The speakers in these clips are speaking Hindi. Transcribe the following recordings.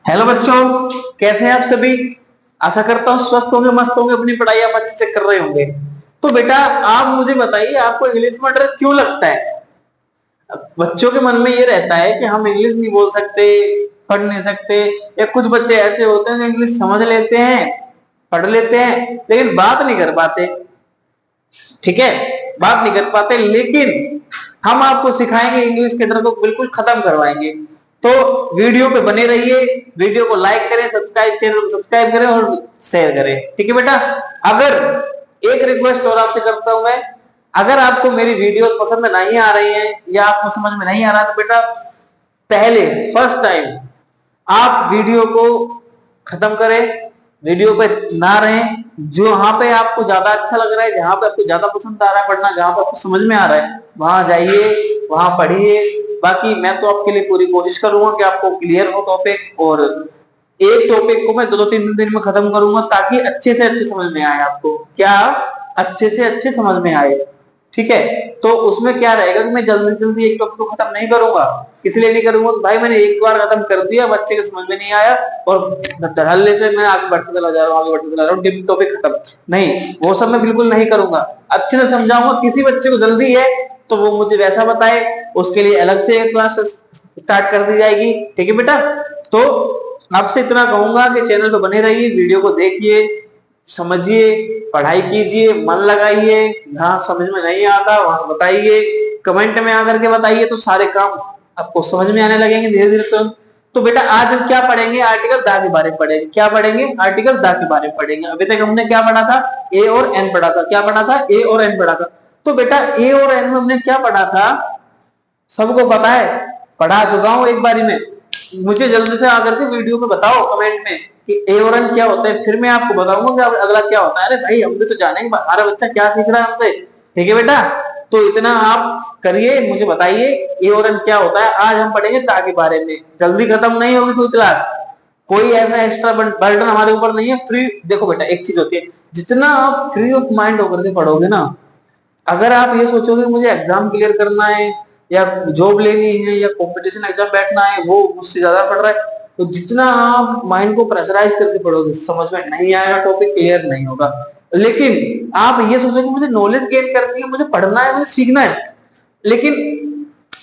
हेलो बच्चों, कैसे हैं आप सभी। आशा करता हूँ स्वस्थ होंगे, मस्त होंगे, अपनी पढ़ाई आप अच्छे से कर रहे होंगे। तो बेटा आप मुझे बताइए, आपको इंग्लिश में डर क्यों लगता है। बच्चों के मन में ये रहता है कि हम इंग्लिश नहीं बोल सकते, पढ़ नहीं सकते, या कुछ बच्चे ऐसे होते हैं जो इंग्लिश समझ लेते हैं, पढ़ लेते हैं, लेकिन बात नहीं कर पाते। ठीक है, बात नहीं कर पाते, लेकिन हम आपको सिखाएंगे, इंग्लिश के डर को बिल्कुल खत्म करवाएंगे। तो वीडियो पे बने रहिए, वीडियो को लाइक करें, सब्सक्राइब, चैनल को सब्सक्राइब करें और शेयर करें। ठीक है बेटा। अगर एक रिक्वेस्ट और आपसे करता हूं मैं, अगर आपको मेरी वीडियो पसंद नहीं आ रही है या आपको समझ में नहीं आ रहा, तो बेटा पहले फर्स्ट टाइम आप वीडियो को खत्म करें, वीडियो पे ना रहें। जो वहां पे आपको ज्यादा अच्छा लग रहा है, जहां पे आपको ज्यादा पसंद आ रहा है पढ़ना, जहां पे आपको समझ में आ रहा है, वहां जाइए, वहां पढ़िए। बाकी मैं तो आपके लिए पूरी कोशिश करूंगा कि आपको क्लियर हो टॉपिक, और एक टॉपिक को मैं दो दो तीन दिन में खत्म करूंगा, ताकि अच्छे से अच्छे समझ में आए आपको। क्या अच्छे से अच्छे समझ में आए। ठीक है। तो उसमें क्या रहेगा कि मैं जल्दी जल्दी एक टॉपिक को खत्म नहीं करूंगा। इसलिए नहीं करूंगा तो भाई मैंने एक बार खत्म कर दिया, बच्चे के समझ में नहीं आया, और धड़ल्ले से मैं आगे बढ़ते चला जा रहा हूँ, आगे बढ़ते चला रहा हूँ, टॉपिक खत्म नहीं, वो सब मैं बिल्कुल नहीं करूंगा। अच्छे से समझाऊंगा। किसी बच्चे को जल्दी है तो वो मुझे वैसा बताए, उसके लिए अलग से क्लास स्टार्ट कर दी जाएगी। ठीक है बेटा। तो आपसे इतना कहूंगा कि चैनल पे बने रहिए, वीडियो को देखिए, समझिए, पढ़ाई कीजिए, मन लगाइए। जहां समझ में नहीं आता वहां बताइए, कमेंट में आकर के बताइए, तो सारे काम आपको समझ में आने लगेंगे धीरे धीरे। तो बेटा आज हम क्या पढ़ेंगे, आर्टिकल दा के बारे में पढ़ेंगे। क्या पढ़ेंगे, आर्टिकल दा के बारे में पढ़ेंगे। अभी तक हमने क्या पढ़ा था, ए और एन पढ़ा था। क्या पढ़ा था, ए और एन पढ़ा था। तो बेटा ए और एन में हमने क्या पढ़ा था, सबको पता है, पढ़ा चुका हूं एक बारी में। मुझे जल्दी से आकर के वीडियो में बताओ कमेंट में कि ए और एन क्या होता है, फिर मैं आपको बताऊंगा कि अगला क्या होता है। अरे भाई हम भी तो जानेंगे हमारा बच्चा क्या सीख रहा है हमसे। ठीक है बेटा। तो इतना आप करिए, मुझे बताइए ए और एन क्या होता है। आज हम पढ़ेंगे ता के बारे में। जल्दी खत्म नहीं होगी कोई क्लास, कोई ऐसा एक्स्ट्रा बर्डन हमारे ऊपर नहीं है। फ्री देखो बेटा, एक चीज होती है, जितना आप फ्री ऑफ माइंड होकर के पढ़ोगे ना, अगर आप ये सोचोगे मुझे एग्जाम क्लियर करना है या जॉब लेनी है या कंपटीशन एग्जाम बैठना है, वो मुझसे ज्यादा पढ़ रहा है, तो जितना आप माइंड को प्रेशराइज करके पढ़ोगे, समझ में नहीं आएगा, टॉपिक क्लियर नहीं होगा। लेकिन आप ये सोचोगे मुझे नॉलेज गेन करनी है, मुझे पढ़ना है, मुझे सीखना है, लेकिन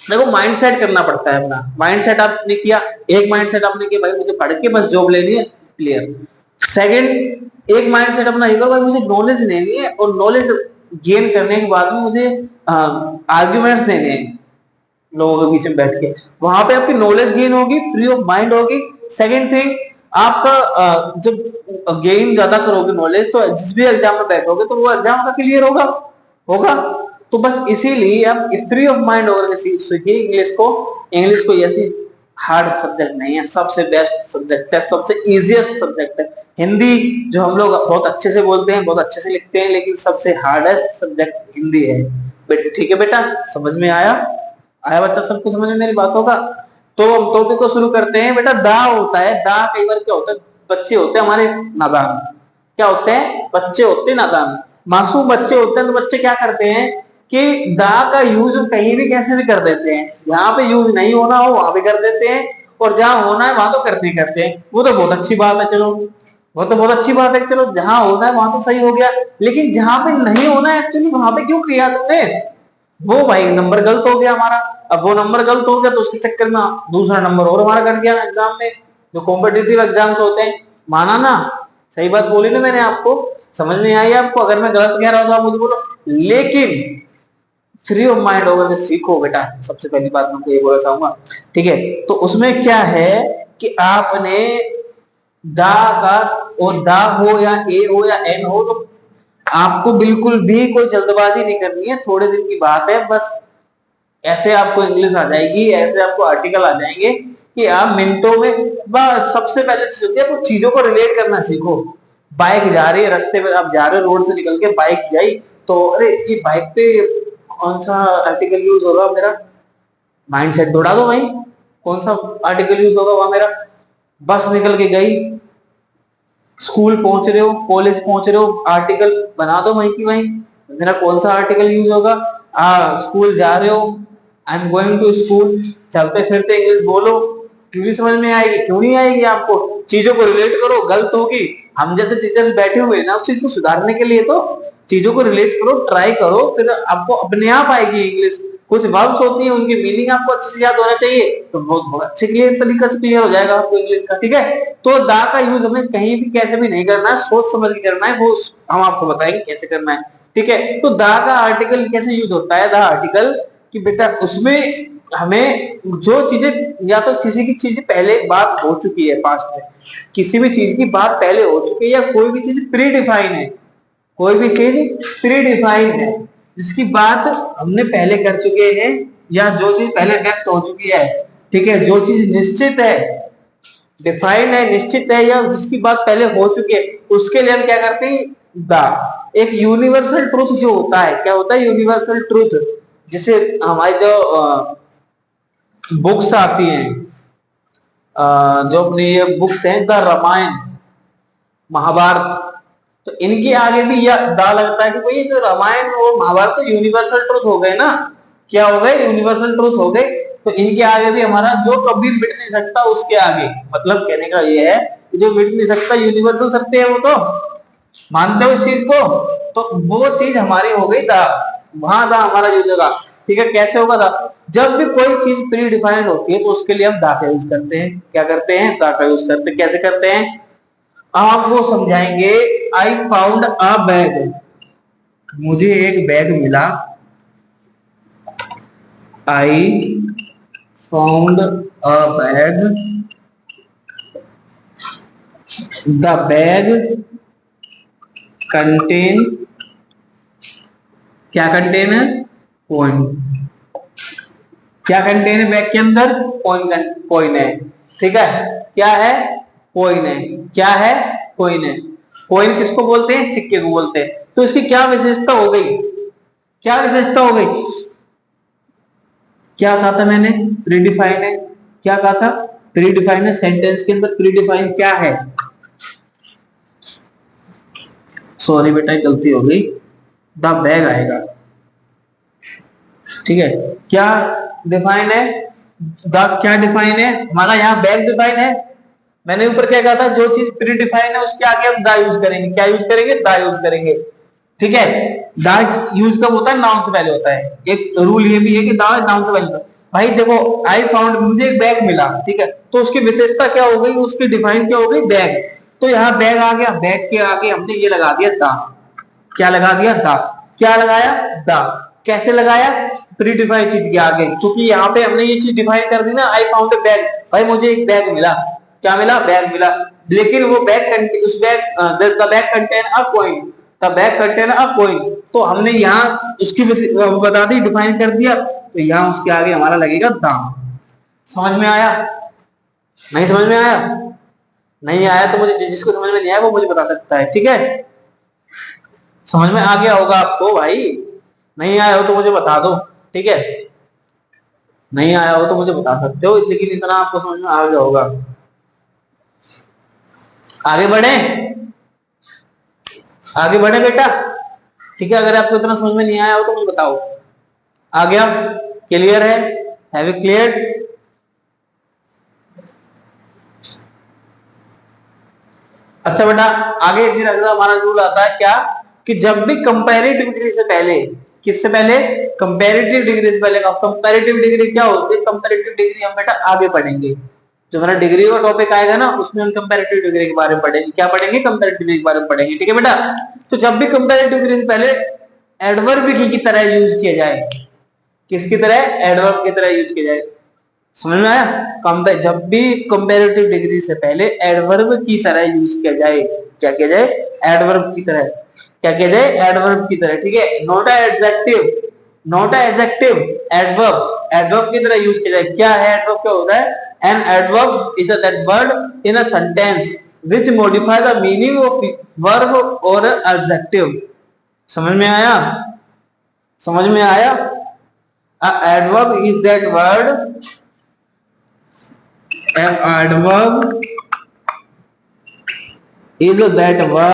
देखो माइंड सेट करना पड़ता है अपना। माइंड सेट आपने किया, एक माइंड सेट आपने किया भाई मुझे पढ़ के बस जॉब लेनी है, क्लियर। सेकंड एक माइंड सेट अपना ये करो भाई मुझे नॉलेज लेनी है, और नॉलेज गेन करने के बाद में मुझे आर्ग्यूमेंट्स देने हैं लोगों के बीच में बैठ के, वहां पे आपकी नॉलेज गेन होगी, फ्री ऑफ माइंड होगी। सेकंड थिंग, आपका जब गेन ज्यादा करोगे नॉलेज, तो जिस भी एग्जाम में बैठोगे तो वो एग्जाम का क्लियर होगा होगा। तो बस इसीलिए आप फ्री ऑफ माइंड होकर के सीखिए इंग्लिश को। इंग्लिश को ऐसी हार्ड सब्जेक्ट नहीं है, सबसे बेस्ट सब्जेक्ट है, सबसे इजीएस्ट सब्जेक्ट है। हिंदी जो हम लोग बहुत अच्छे से बोलते हैं, बहुत अच्छे से लिखते हैं, लेकिन सबसे हार्डेस्ट सब्जेक्ट हिंदी है। ठीक है बेटा, समझ में आया, आया बच्चा, सबको समझ में मेरी बातों का। तो हम टॉपिक को शुरू करते हैं। बेटा दा होता है, दा कई बार क्या होता है, बच्चे होते हैं हमारे नादान। क्या होते हैं, बच्चे होते हैं नादान, मासूम बच्चे होते हैं। तो बच्चे क्या करते हैं कि दा का यूज कहीं भी कैसे भी कर देते हैं, जहां पे यूज नहीं होना हो वहां भी कर देते हैं, और जहां होना है वहां तो करते ही करते हैं। वो तो बहुत अच्छी बात है, चलो वो तो बहुत अच्छी बात है, चलो जहां होना है वहां तो सही हो गया। लेकिन जहां पे नहीं होना है एक्चुअली, वहां पे क्यों किया तुमने, वो भाई नंबर गलत हो गया हमारा। अब वो नंबर गलत हो गया तो उसके चक्कर में दूसरा नंबर और हमारा कट गया एग्जाम में, जो कॉम्पिटिटिव एग्जाम्स होते हैं। माना ना, सही बात बोली ना मैंने आपको, समझ में आई आपको। अगर मैं गलत कह रहा हूं तो आप मुझे बोलो, लेकिन फ्री ऑफ माइंड होकर के सीखो बेटा, सबसे पहली बात मैं ये बोलना चाहूंगा। ठीक है। तो उसमें क्या है कि आपने दा का, और दा हो या ए हो या एन हो, तो आपको बिल्कुल भी कोई जल्दबाजी नहीं करनी है, थोड़े दिन की बात है बस। ऐसे आपको इंग्लिश आ जाएगी, ऐसे आपको आर्टिकल आ जाएंगे कि आप मिनटों में, बस सबसे पहले चीज होती है आपको चीजों को रिलेट करना सीखो। बाइक जा रही है, रास्ते में आप जा रहे हो, रोड से निकल के बाइक जाई, तो अरे ये बाइक पे कौन सा आर्टिकल यूज होगा मेरा, माइंड सेट दौड़ा दो भाई, कौन सा आर्टिकल यूज होगा वहां मेरा। बस निकल के गई, स्कूल पहुंच रहे हो, कॉलेज पहुंच रहे हो, आर्टिकल बना दो वहीं की वहीं, मेरा कौन सा आर्टिकल यूज होगा। स्कूल जा रहे हो, I am going to school, चलते फिरते इंग्लिश बोलो, क्यों नहीं समझ में आएगी? क्यों नहीं आएगी आपको? चीजों को रिलेट करो, गलत होगी, हम जैसे टीचर्स बैठे हुए ना उस चीज को सुधारने के लिए, तो चीजों को रिलेट करो, ट्राई करो, फिर आपको अपने आप आएगी इंग्लिश। कुछ वर्ब्स होती है उनकी मीनिंग आपको अच्छे से याद होना चाहिए, तो बहुत अच्छे क्लियर तरीके से क्लियर हो जाएगा आपको इंग्लिश का। ठीक है, तो दा का यूज हमें कहीं भी कैसे भी नहीं करना है, सोच समझ के करना है, वो हम आपको बताएंगे कैसे करना है। ठीक है, तो दा का आर्टिकल कैसे यूज होता है? दा आर्टिकल कि बेटा उसमें हमें जो चीजें, या तो किसी की चीज पहले बात हो चुकी है पास्ट में, किसी भी चीज की बात पहले हो चुकी है, या कोई भी चीज प्री डिफाइन है, कोई भी चीज प्री डिफाइन है जिसकी बात हमने पहले कर चुके हैं, या जो चीज पहले व्यक्त हो चुकी है। ठीक है, जो चीज निश्चित है, डिफाइंड है, निश्चित है, या जिसकी बात पहले हो चुकी है, उसके लिए हम क्या करते हैं? दा। एक यूनिवर्सल ट्रूथ जो होता है, क्या होता है? यूनिवर्सल ट्रूथ, जिसे हमारी जो बुक्स आती हैं, जो अपनी ये बुक्स हैं, द रामायण, महाभारत, तो इनके आगे भी यह दा लगता है कि भाई जो रामायण और महाभारत तो यूनिवर्सल ट्रूथ हो गए ना। क्या हो गए? यूनिवर्सल ट्रूथ हो गए, तो इनके आगे भी हमारा जो कभी मिट नहीं सकता उसके आगे, मतलब कहने का ये है कि जो मिट नहीं सकता यूनिवर्सल सत्य है, वो तो मानते हो इस चीज को, तो वो चीज हमारी हो गई दा, वहां दा हमारा यूज होगा। ठीक है, कैसे होगा दा? जब भी कोई चीज प्री डिफाइंड होती है तो उसके लिए हम दा का यूज करते हैं। क्या करते हैं? दा का यूज करते हैं। कैसे करते हैं आप वो समझाएंगे। आई फाउंड अ बैग, मुझे एक बैग मिला। I found a bag, the bag contain, क्या कंटेन है? कोइन। क्या कंटेन है बैग के अंदर? कोइन, कोइन है। ठीक है, क्या है? कोइन है। क्या है? कोइन है। कोइन किसको बोलते हैं? सिक्के को बोलते हैं। तो इसकी क्या विशेषता हो गई? क्या विशेषता हो गई? क्या कहा था मैंने? प्रीडिफाइन है। क्या कहा था? प्रीडिफाइन है। सेंटेंस के अंदर प्रीडिफाइन क्या है? सॉरी बेटा, गलती हो गई, द बैग आएगा। ठीक है, क्या डिफाइन है? द क्या डिफाइन है हमारा? यहाँ बैग डिफाइन है। मैंने ऊपर क्या कहा था? जो चीज प्री डिफाइन है उसके आगे हम द यूज करेंगे। क्या यूज करेंगे? द यूज करेंगे। ठीक है, द यूज कब होता है? नाउन से पहले होता है। एक रूल ये भी है कि द नाउन से पहले होता है। भाई देखो, आई फाउंड, मुझे एक बैग मिला। ठीक है, तो उसकी विशेषता क्या हो गई? उसकी डिफाइन क्या हो गई? बैग। तो यहाँ बैग आ गया, बैग के आगे हमने ये लगा दिया द। क्या लगा दिया? द। क्या लगाया? द। कैसे लगाया? प्री डिफाइंड चीज के आगे, क्योंकि यहाँ पे हमने ये चीज डिफाइन कर दी ना, आई फाउंड ए बैग, भाई मुझे एक बैग मिला। क्या मिला? बैग मिला। लेकिन वो बैग, उस bag, the bag contain a coin, the bag contain a coin, तो हमने यहाँ उसकी बता दी, डिफाइन कर दिया, तो यहाँ उसके आगे हमारा लगेगा दाम। समझ में आया? नहीं समझ में आया? नहीं आया तो मुझे, जिसको समझ में नहीं आया वो मुझे बता सकता है। ठीक है, समझ में आ गया होगा आपको भाई? नहीं आया हो तो मुझे बता दो। ठीक है, नहीं आया हो तो मुझे बता सकते हो, लेकिन इतना आपको समझ में आ गया होगा। आगे बढ़े, आगे बढ़े बेटा। ठीक है, अगर आपको इतना समझ में नहीं आया हो तो मुझे बताओ। आ गया? क्लियर है? Have you clear? अच्छा बेटा, आगे फिर अगला हमारा रूल आता है क्या, कि जब भी कंपैरेटिव डिग्री से पहले, किससे पहले? कंपैरेटिव डिग्री से पहले। कंपैरेटिव डिग्री क्या होती है? कंपैरेटिव डिग्री हम बेटा आगे पढ़ेंगे, जो हमारा डिग्री का टॉपिक आएगा ना उसमें हम कंपैरेटिव डिग्री के बारे में पढ़ेंगे। क्या पढ़ेंगे? कंपैरेटिव डिग्री के बारे में पढ़ेंगे। ठीक है बेटा, तो जब भी कंपैरेटिव डिग्री से पहले एडवर्ब की तरह यूज किया जाए, किसकी तरह? एडवर्ब की तरह यूज किया जाए। समझ में आया? जब भी कंपैरेटिव डिग्री से पहले एडवर्ब की तरह यूज किया जाए। क्या किया जाए? एडवर्ब की तरह। क्या किया जाए? एडवर्ब की तरह। ठीक है, not adjective, not adjective, adverb, adverb की तरह यूज किया जाए। क्या है एडवर्ब? क्या होता है? An adverb is that word in a sentence which modify the meaning of verb और एडजेक्टिव। समझ में आया? समझ में आया? Adverb is that word, an adverb is that verb